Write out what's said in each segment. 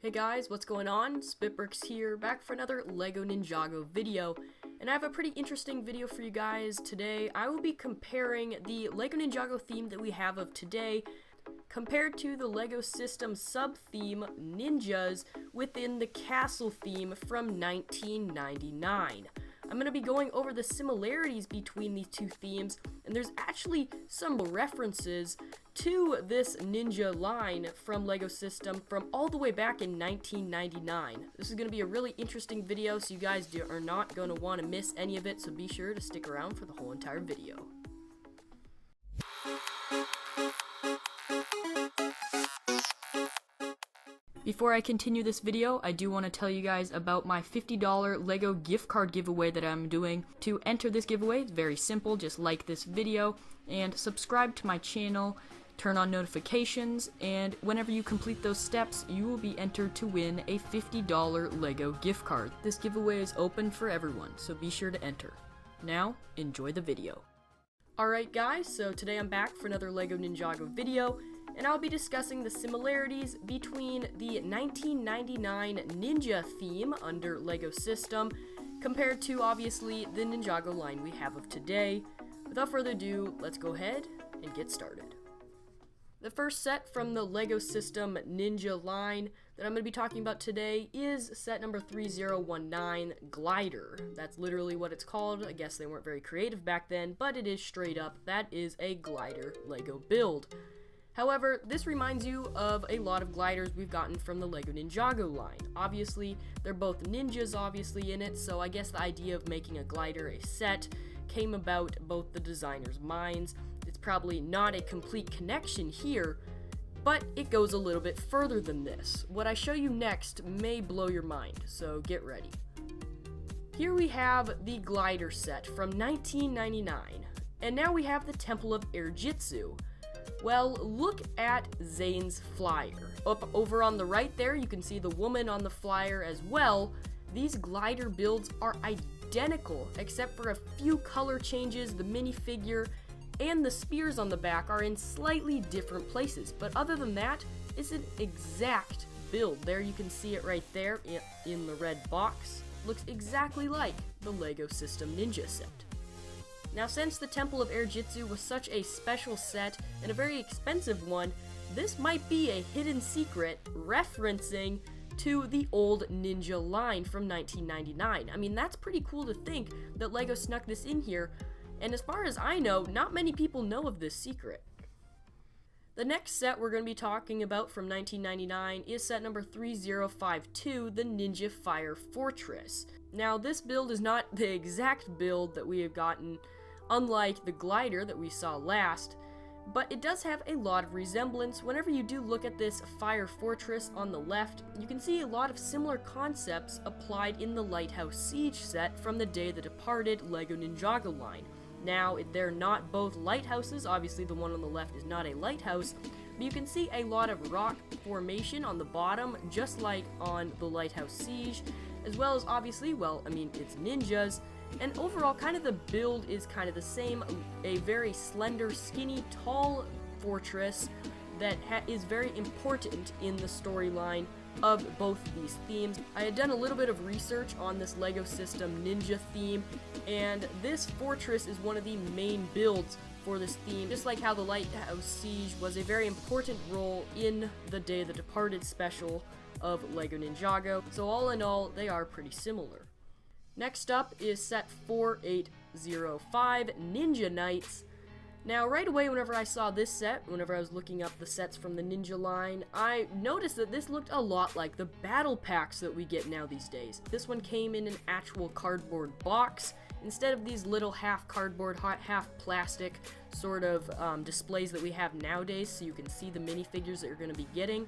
Hey guys, what's going on? SpitBrix here, back for another LEGO Ninjago video. And I have a pretty interesting video for you guys today. I will be comparing the LEGO Ninjago theme that we have of today compared to the LEGO system sub-theme Ninjas within the castle theme from 1999. I'm going to be going over the similarities between these two themes, and there's actually some references to this ninja line from LEGO system from all the way back in 1999. This is going to be a really interesting video, so you guys are not going to want to miss any of it, so be sure to stick around for the whole entire video. Before I continue this video, I do want to tell you guys about my $50 LEGO gift card giveaway that I'm doing. To enter this giveaway, it's very simple. Just like this video and subscribe to my channel, turn on notifications, and whenever you complete those steps, you will be entered to win a $50 LEGO gift card. This giveaway is open for everyone, so be sure to enter. Now, enjoy the video. Alright guys, so today I'm back for another LEGO Ninjago video, and I'll be discussing the similarities between the 1999 Ninja theme under LEGO system compared to, obviously, the Ninjago line we have of today. Without further ado, let's go ahead and get started. The first set from the LEGO system Ninja line that I'm going to be talking about today is set number 3019, Glider. That's literally what it's called. I guess they weren't very creative back then, but it is straight up. That is a glider LEGO build. However, this reminds you of a lot of gliders we've gotten from the LEGO Ninjago line. Obviously, they're both ninjas obviously in it, so I guess the idea of making a glider a set came about both the designers' minds. It's probably not a complete connection here, but it goes a little bit further than this. What I show you next may blow your mind, so get ready. Here we have the glider set from 1999, and now we have the Temple of Airjitzu. Well, look at Zane's flyer. Up over on the right there, you can see the woman on the flyer as well. These glider builds are identical, except for a few color changes. The minifigure and the spears on the back are in slightly different places, but other than that, it's an exact build. There you can see it right there in the red box. Looks exactly like the LEGO System Ninja set. Now, since the Temple of Airjitzu was such a special set and a very expensive one, this might be a hidden secret referencing to the old Ninja line from 1999. I mean, that's pretty cool to think that LEGO snuck this in here, and as far as I know, not many people know of this secret. The next set we're going to be talking about from 1999 is set number 3052, the Ninja Fire Fortress. Now, this build is not the exact build that we have gotten, unlike the glider that we saw last, but it does have a lot of resemblance. Whenever you do look at this fire fortress on the left, you can see a lot of similar concepts applied in the Lighthouse Siege set from the Day the Departed LEGO Ninjago line. Now, they're not both lighthouses. Obviously the one on the left is not a lighthouse, but you can see a lot of rock formation on the bottom, just like on the Lighthouse Siege, as well as obviously, well, I mean, it's ninjas, and overall kind of the build is kind of the same, a very slender, skinny, tall fortress that is very important in the storyline of both of these themes. I had done a little bit of research on this LEGO System Ninja theme, and this fortress is one of the main builds for this theme, just like how the Lighthouse Siege was a very important role in the Day the Departed special of LEGO Ninjago, so all in all, they are pretty similar. Next up is set 4805, Ninja Knights. Now, right away, whenever I saw this set, whenever I was looking up the sets from the Ninja line, I noticed that this looked a lot like the battle packs that we get now these days. This one came in an actual cardboard box, instead of these little half cardboard, half plastic sort of displays that we have nowadays, so you can see the minifigures that you're going to be getting.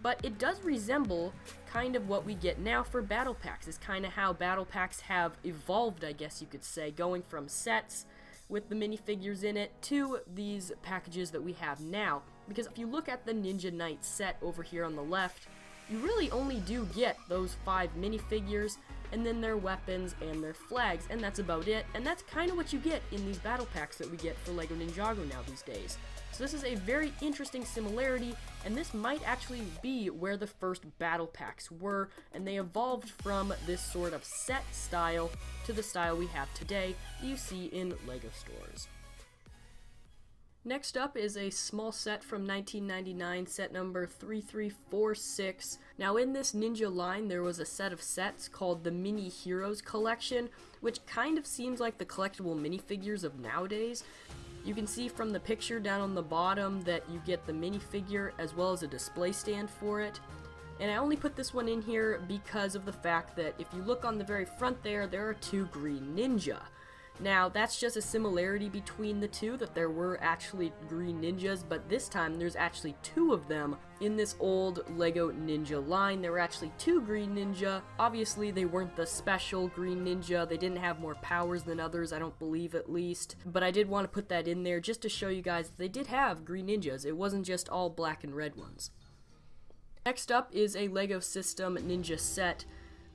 But it does resemble kind of what we get now for battle packs. It's kind of how battle packs have evolved, I guess you could say, going from sets with the minifigures in it to these packages that we have now. Because if you look at the Ninja Knight set over here on the left, you really only do get those 5 minifigures, and then their weapons and their flags, and that's about it. And that's kind of what you get in these battle packs that we get for LEGO Ninjago now these days. So this is a very interesting similarity, and this might actually be where the first battle packs were, and they evolved from this sort of set style to the style we have today that you see in LEGO stores. Next up is a small set from 1999, set number 3346. Now in this Ninja line there was a set of sets called the Mini Heroes collection, which kind of seems like the collectible minifigures of nowadays. You can see from the picture down on the bottom that you get the minifigure as well as a display stand for it. And I only put this one in here because of the fact that if you look on the very front there are two green ninja. Now, that's just a similarity between the two, that there were actually green ninjas, but this time there's actually two of them in this old LEGO Ninja line. There were actually two green ninja. Obviously, they weren't the special green ninja. They didn't have more powers than others, I don't believe at least. But I did want to put that in there just to show you guys that they did have green ninjas. It wasn't just all black and red ones. Next up is a LEGO System Ninja set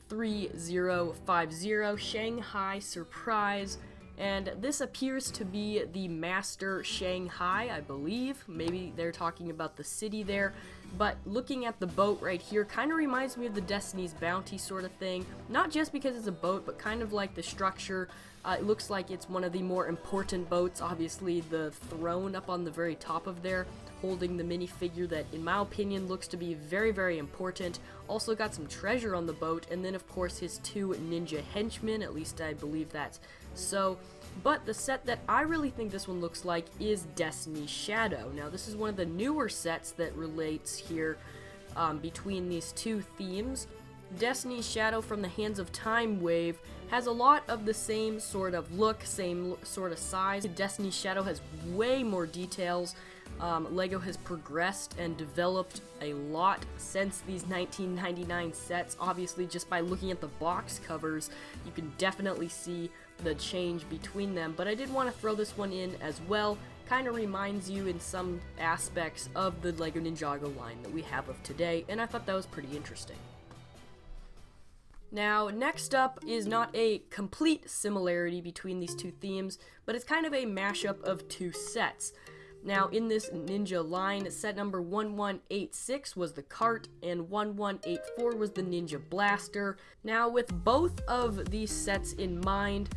3050 Shanghai Surprise. And this appears to be the Master Shanghai, I believe. Maybe they're talking about the city there. But looking at the boat right here kind of reminds me of the Destiny's Bounty sort of thing. Not just because it's a boat, but kind of like the structure. It looks like it's one of the more important boats. Obviously, the throne up on the very top of there, holding the minifigure that, in my opinion, looks to be very, very important. Also got some treasure on the boat, and then, of course, his two ninja henchmen. At least I believe that's so. But the set that I really think this one looks like is Destiny's Shadow. Now, this is one of the newer sets that relates here between these two themes. Destiny's Shadow from the Hands of Time wave has a lot of the same sort of look, same sort of size. Destiny's Shadow has way more details. LEGO has progressed and developed a lot since these 1999 sets. Obviously, just by looking at the box covers, you can definitely see the change between them. But I did want to throw this one in as well. Kind of reminds you in some aspects of the LEGO Ninjago line that we have of today, and I thought that was pretty interesting. Now, next up is not a complete similarity between these two themes, but it's kind of a mashup of two sets. Now, in this Ninja line, set number 1186 was the cart, and 1184 was the Ninja Blaster. Now, with both of these sets in mind,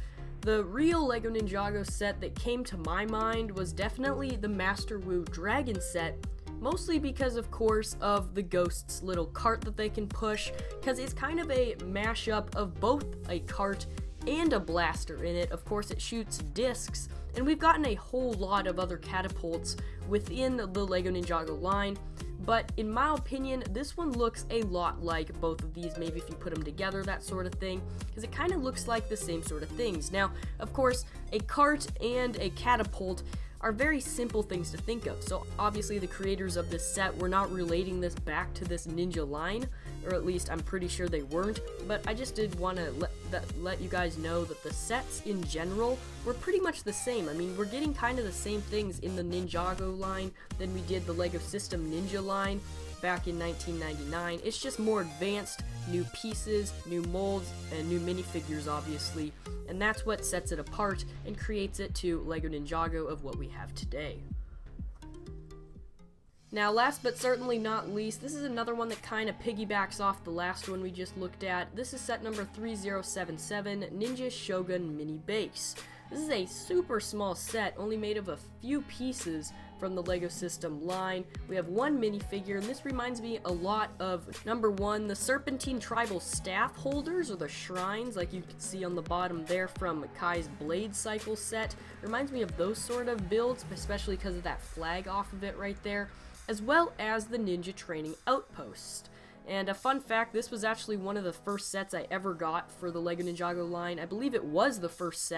the real LEGO Ninjago set that came to my mind was definitely the Master Wu Dragon set, mostly because, of course, of the Ghost's little cart that they can push, because it's kind of a mashup of both a cart and a blaster in it. Of course, it shoots discs, and we've gotten a whole lot of other catapults within the LEGO Ninjago line, but in my opinion, this one looks a lot like both of these, maybe if you put them together, that sort of thing, because it kind of looks like the same sort of things. Now, of course, a cart and a catapult are very simple things to think of, so obviously the creators of this set were not relating this back to this Ninja line, or at least I'm pretty sure they weren't, but I just did want to let you guys know that the sets in general were pretty much the same. I mean, we're getting kind of the same things in the Ninjago line than we did the LEGO System Ninja line back in 1999. It's just more advanced, new pieces, new molds, and new minifigures, obviously, and that's what sets it apart and creates it to LEGO Ninjago of what we have today. Now, last but certainly not least, this is another one that kind of piggybacks off the last one we just looked at. This is set number 3077, Ninja Shogun Mini Base. This is a super small set, only made of a few pieces from the LEGO System line. We have one minifigure, and this reminds me a lot of, number one, the Serpentine Tribal Staff Holders, or the Shrines, like you can see on the bottom there from Kai's Blade Cycle set. Reminds me of those sort of builds, especially because of that flag off of it right there, as well as the Ninja Training Outpost. And a fun fact, this was actually one of the first sets I ever got for the LEGO Ninjago line. I believe it was the first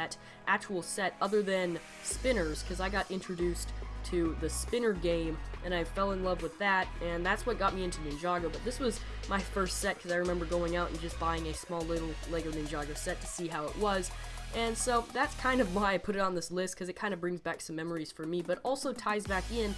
actual set, other than Spinners, because I got introduced to the Spinner game, and I fell in love with that, and that's what got me into Ninjago. But this was my first set, because I remember going out and just buying a small little LEGO Ninjago set to see how it was. And so that's kind of why I put it on this list, because it kind of brings back some memories for me, but also ties back in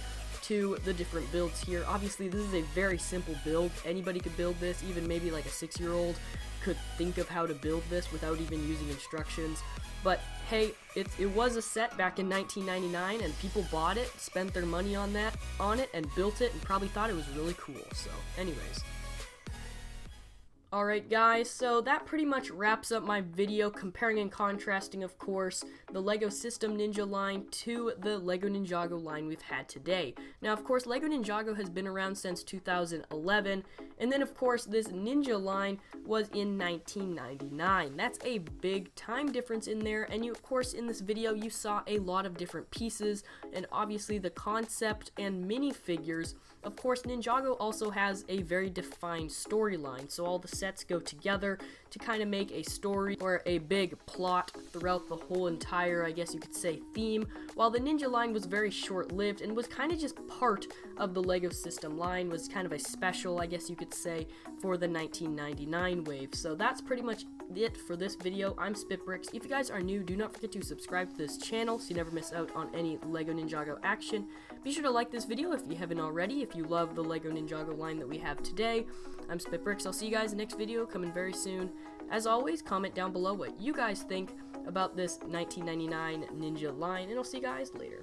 to the different builds here. Obviously, this is a very simple build. Anybody could build this, even maybe like a 6-year-old could think of how to build this without even using instructions. But hey, it was a set back in 1999, and people bought it, spent their money on it, and built it, and probably thought it was really cool. So, anyways. Alright guys, so that pretty much wraps up my video comparing and contrasting, of course, the LEGO System Ninja line to the LEGO Ninjago line we've had today. Now, of course, LEGO Ninjago has been around since 2011, and then, of course, this Ninja line was in 1999. That's a big time difference in there, and you, of course, in this video, you saw a lot of different pieces, and obviously the concept and minifigures. Of course, Ninjago also has a very defined storyline, so all the sets go together to kind of make a story or a big plot throughout the whole entire, I guess you could say, theme, while the Ninja line was very short-lived and was kind of just part of the LEGO System line, was kind of a special, I guess you could say, for the 1999 wave. So that's pretty much it for this video. I'm SpitBrix. If you guys are new, do not forget to subscribe to this channel so you never miss out on any LEGO Ninjago action. Be sure to like this video if you haven't already, if you love the LEGO Ninjago line that we have today. I'm SpitBrix. I'll see you guys in the next video coming very soon. As always, comment down below what you guys think about this 1999 Ninja line, and I'll see you guys later.